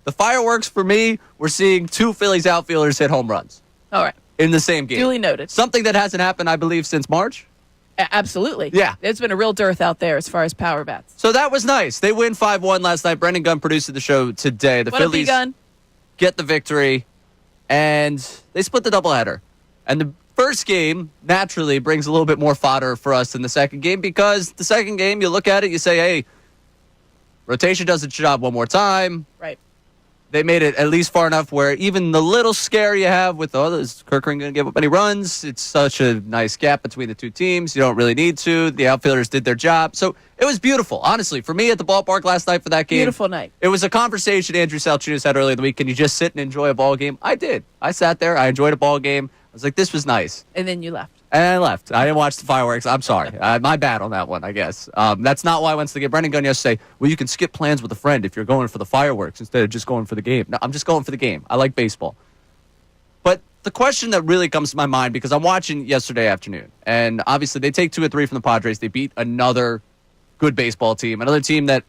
The fireworks for me were seeing two Phillies outfielders hit home runs. All right. In the same game. Duly noted. Something that hasn't happened, I believe, since March. Absolutely. Yeah. There's been a real dearth out there as far as power bats. So that was nice. They win 5-1 last night. Brendan Gunn produced the show today. The Phillies get the victory, and they split the doubleheader. And the first game, naturally, brings a little bit more fodder for us than the second game, because the second game, you look at it, you say, hey, rotation does its job one more time. Right. They made it at least far enough where even the little scare you have with, is Kirkering going to give up any runs? It's such a nice gap between the two teams. You don't really need to. The outfielders did their job. So it was beautiful, honestly. For me at the ballpark last night for that game. Beautiful night. It was a conversation Andrew Salciunas had earlier in the week. Can you just sit and enjoy a ball game? I did. I sat there. I enjoyed a ball game. I was like, this was nice. And then you left. And I left. I didn't watch the fireworks. I'm sorry. My bad on that one, I guess. That's not why I went to the game. Brendan Gunn yesterday, you can skip plans with a friend if you're going for the fireworks instead of just going for the game. No, I'm just going for the game. I like baseball. But the question that really comes to my mind, because I'm watching yesterday afternoon, and obviously they take 2 or 3 from the Padres. They beat another good baseball team, another team that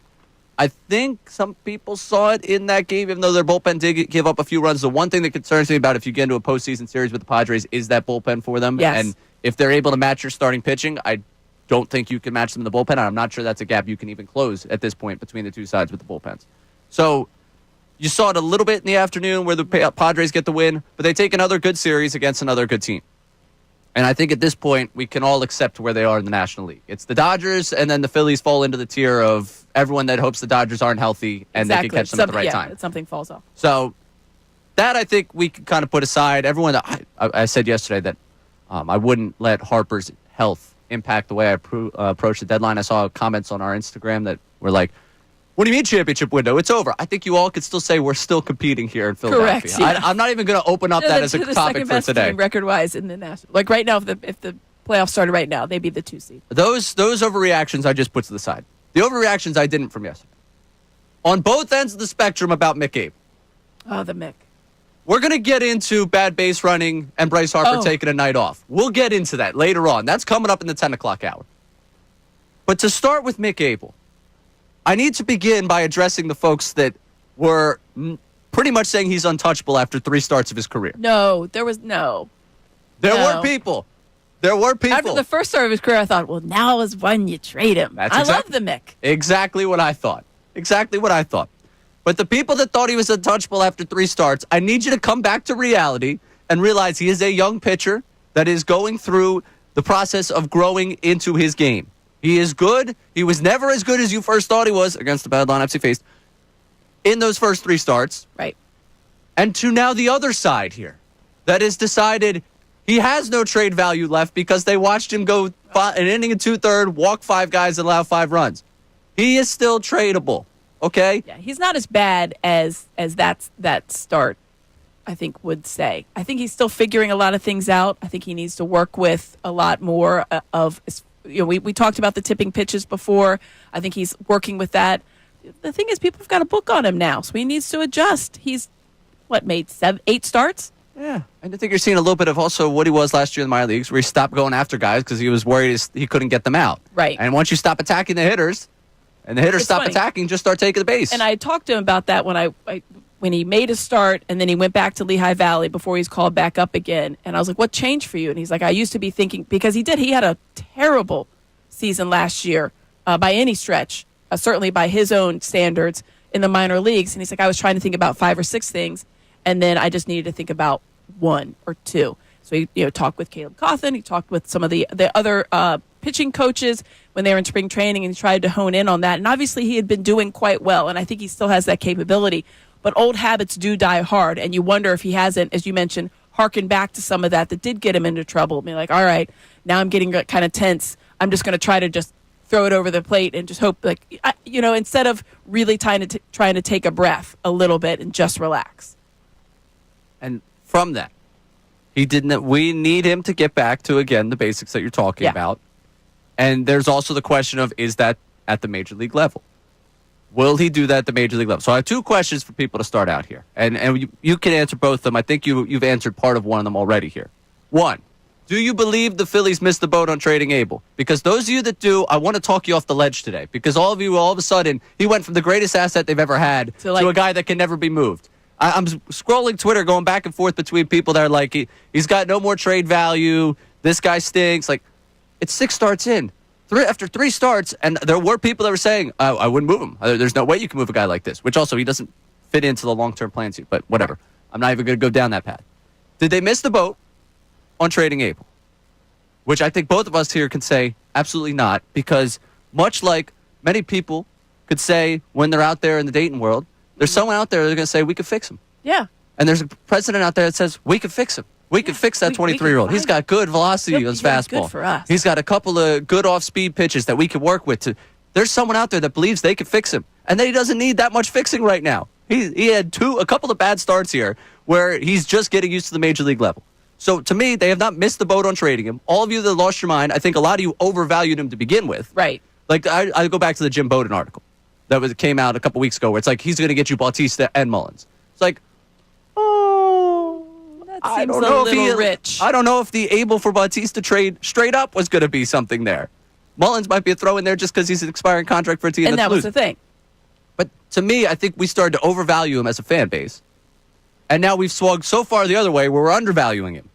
I think some people saw it in that game, even though their bullpen did give up a few runs. The one thing that concerns me about if you get into a postseason series with the Padres is that bullpen for them. Yes. And if they're able to match your starting pitching, I don't think you can match them in the bullpen. I'm not sure that's a gap you can even close at this point between the two sides with the bullpens. So you saw it a little bit in the afternoon where the Padres get the win, but they take another good series against another good team. And I think at this point, we can all accept where they are in the National League. It's the Dodgers, and then the Phillies fall into the tier of everyone that hopes the Dodgers aren't healthy and they can catch them at the right time. Something falls off. So that I think we can kind of put aside. Everyone, I said yesterday that I wouldn't let Harper's health impact the way I approach the deadline. I saw comments on our Instagram that were like, what do you mean championship window? It's over. I think you all could still say we're still competing here in Philadelphia. Correct. Yeah. I'm not even going to open up that as a topic for today. Record-wise in the national, like right now, if the playoffs started right now, they'd be the 2 seed. Those overreactions I just put to the side. The overreactions I didn't from yesterday. On both ends of the spectrum about Mick Abel. Oh, the Mick. We're going to get into bad base running and Bryce Harper taking a night off. We'll get into that later on. That's coming up in the 10 o'clock hour. But to start with Mick Abel, I need to begin by addressing the folks that were pretty much saying he's untouchable after 3 starts of his career. No, there was no. There were people. After the first start of his career, I thought, well, now is when you trade him. I love the Mick. Exactly what I thought. But the people that thought he was untouchable after 3 starts, I need you to come back to reality and realize he is a young pitcher that is going through the process of growing into his game. He is good. He was never as good as you first thought he was against the bad lineups he faced in those first 3 starts. Right. And to now the other side here that has decided he has no trade value left because they watched him go an inning and 2/3, walk 5 guys and allow 5 runs. He is still tradable, okay? Yeah, he's not as bad as that start, I think, would say. I think he's still figuring a lot of things out. I think he needs to work with a lot more of we talked about the tipping pitches before. I think he's working with that. The thing is, people have got a book on him now, so he needs to adjust. He's, made 8 starts? Yeah. And I think you're seeing a little bit of also what he was last year in the minor leagues, where he stopped going after guys because he was worried he couldn't get them out. Right. And once you stop attacking the hitters, and the hitters stop attacking, just start taking the base. And I talked to him about that when he made a start and then he went back to Lehigh Valley before he's called back up again. And I was like, what changed for you? And he's like, I used to be thinking, because he had a terrible season last year by any stretch, certainly by his own standards in the minor leagues. And he's like, I was trying to think about 5 or 6 things, and then I just needed to think about 1 or 2. So he talked with Caleb Cawthon. He talked with some of the other pitching coaches when they were in spring training, and he tried to hone in on that. And obviously he had been doing quite well, and I think he still has that capability. But old habits do die hard, and you wonder if he hasn't, as you mentioned, harkened back to some of that did get him into trouble. Be like, all right, now I'm getting kind of tense. I'm just going to try to just throw it over the plate and just hope, instead of really trying to take a breath a little bit and just relax. And from that, we need him to get back to, again, the basics that you're talking about. And there's also the question of, is that at the major league level? Will he do that at the major league level? So I have 2 questions for people to start out here. And you can answer both of them. I think you've answered part of one of them already here. 1, Do you believe the Phillies missed the boat on trading Abel? Because those of you that do, I want to talk you off the ledge today. Because all of you, all of a sudden, he went from the greatest asset they've ever had to a guy that can never be moved. I'm scrolling Twitter, going back and forth between people that are like, he's got no more trade value. This guy stinks. Like, it's 6 starts in. After 3 starts, and there were people that were saying, I wouldn't move him. There's no way you can move a guy like this. Which also, he doesn't fit into the long-term plans here. But whatever. I'm not even going to go down that path. Did they miss the boat on trading Abel? Which I think both of us here can say absolutely not, because much like many people could say when they're out there in the dating world, there's someone out there that's going to say, we could fix him. Yeah. And there's a president out there that says, we could fix him. We could fix that 23-year-old. He's got good velocity on his fastball. Good for us. He's got a couple of good off-speed pitches that we could work with. There's someone out there that believes they could fix him, and that he doesn't need that much fixing right now. He had a couple of bad starts here where he's just getting used to the major league level. So, to me, they have not missed the boat on trading him. All of you that lost your mind, I think a lot of you overvalued him to begin with. Right. Like, I go back to the Jim Bowden article that came out a couple weeks ago where it's like, he's going to get you Bautista and Mullins. It's like, that seems a little rich. I don't know if the Abel for Bautista trade straight up was going to be something there. Mullins might be a throw in there just because he's an expiring contract for a team and that's that was losing. the thing. But to me, I think we started to overvalue him as a fan base. And now we've swung so far the other way where we're undervaluing him.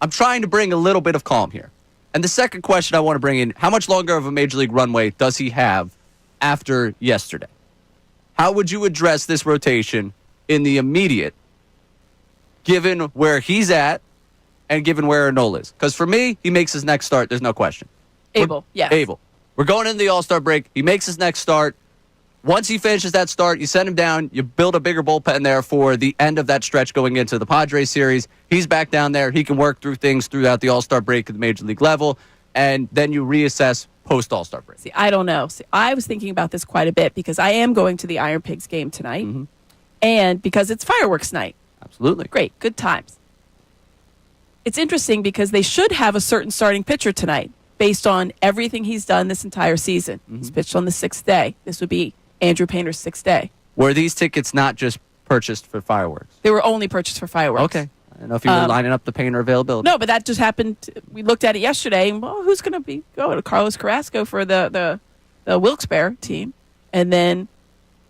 I'm trying to bring a little bit of calm here. And the second question I want to bring in, how much longer of a major league runway does he have after yesterday? How would you address this rotation in the immediate, given where he's at and given where Arnola is? Because for me, he makes his next start. There's no question. Abel, yes. Abel. We're going into the All-Star break. He makes his next start. Once he finishes that start, you send him down, you build a bigger bullpen there for the end of that stretch going into the Padres series. He's back down there. He can work through things throughout the All-Star break at the Major League level, and then you reassess post-All-Star break. See, I don't know. See, I was thinking about this quite a bit because I am going to the Iron Pigs game tonight, and because it's fireworks night. Absolutely. Great. Good times. It's interesting because they should have a certain starting pitcher tonight based on everything he's done this entire season. He's pitched on the 6th day. This would be Andrew Painter's 6th day. Were these tickets not just purchased for fireworks? They were only purchased for fireworks. Okay. I don't know if you were lining up the Painter availability. No, but that just happened. We looked at it yesterday. And, well, who's going to be going? Carlos Carrasco for the Wilkes-Barre team. And then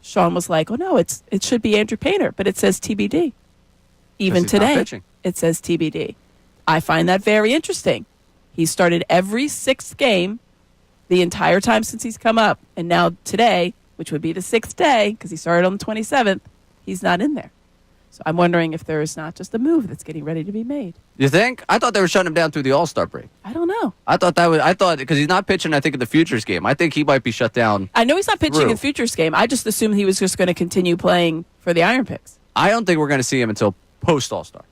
Sean was like, oh, no, it should be Andrew Painter. But it says TBD. Even today, it says TBD. I find that very interesting. He started every 6th game the entire time since he's come up. And now today, which would be the 6th day, because he started on the 27th, he's not in there. So I'm wondering if there is not just a move that's getting ready to be made. You think? I thought they were shutting him down through the All-Star break. I don't know. I thought because he's not pitching, I think, in the Futures game. I think he might be shut down. I know he's not pitching in the Futures game. I just assumed he was just going to continue playing for the Iron Pigs. I don't think we're going to see him until post-All-Star.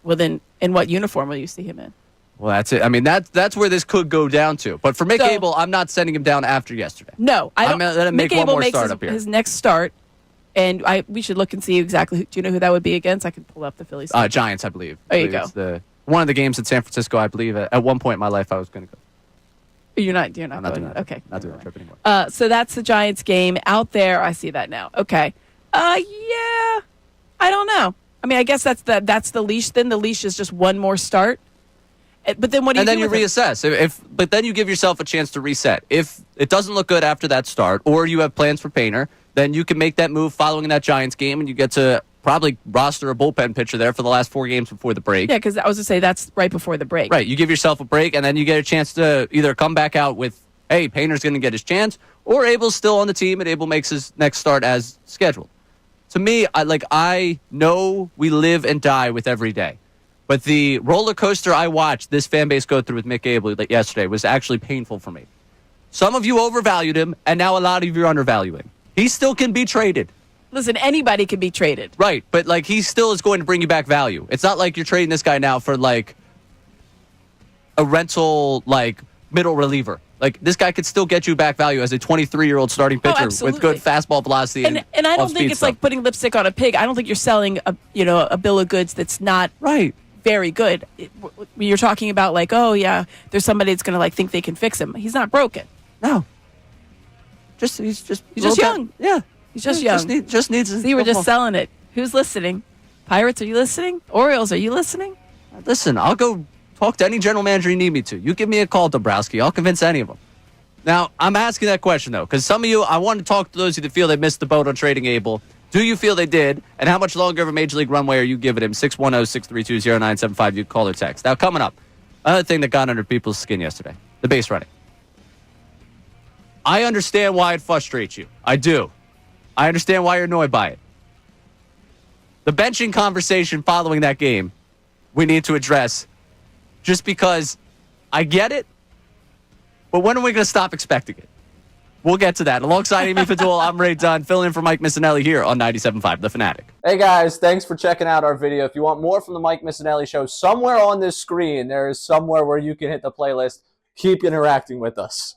Well, then, in what uniform will you see him in? Well, that's it. I mean, that's where this could go down to. But for Mick Abel, I'm not sending him down after yesterday. No, I don't. I'm going to let him make one more start up here. His next start, and we should look and see exactly. Do you know who that would be against? I can pull up the Phillies. Giants, I believe. There you go. It's one of the games in San Francisco, I believe. At one point in my life, I was going to go. You're not I'm not going. doing that. Okay. Not doing that trip anymore. So that's the Giants game out there. I see that now. Okay. Yeah. I don't know. I mean, I guess that's the leash. Then the leash is just one more start. But then what do you do? And then you reassess. But then you give yourself a chance to reset. If it doesn't look good after that start, or you have plans for Painter, then you can make that move following that Giants game, and you get to probably roster a bullpen pitcher there for the last 4 games before the break. Yeah, because I was going to say that's right before the break. Right. You give yourself a break, and then you get a chance to either come back out with, hey, Painter's going to get his chance, or Abel's still on the team, and Abel makes his next start as scheduled. To me, I know we live and die with every day. But the roller coaster I watched this fan base go through with Mick Abel yesterday was actually painful for me. Some of you overvalued him, and now a lot of you are undervaluing. He still can be traded. Listen, anybody can be traded. Right, but he still is going to bring you back value. It's not like you're trading this guy now for a rental middle reliever. This guy could still get you back value as a 23-year-old starting pitcher with good fastball velocity. And I don't think it's stuff. like putting lipstick on a pig. I don't think you're selling a bill of goods that's not right. Very good. You're talking about there's somebody that's going to think they can fix him. He's not broken. No. He's just young. Yeah. He's just young. Just needs. See, we're just selling it. Who's listening? Pirates, are you listening? Orioles, are you listening? Listen, I'll go Talk to any general manager you need me to. You give me a call, Dombrowski. I'll convince any of them. Now, I'm asking that question, though, because some of you, I want to talk to those of you that feel they missed the boat on trading Abel. Do you feel they did? And how much longer of a Major League runway are you giving him? 610-632-0975. You call or text. Now, coming up, another thing that got under people's skin yesterday, the base running. I understand why it frustrates you. I do. I understand why you're annoyed by it. The benching conversation following that game, we need to address just because I get it, but when are we going to stop expecting it? We'll get to that. Alongside Amy Fadul, I'm Ray Dunn, filling in for Mike Missanelli here on 97.5 The Fanatic. Hey guys, thanks for checking out our video. If you want more from the Mike Missanelli Show, somewhere on this screen, there is somewhere where you can hit the playlist. Keep interacting with us.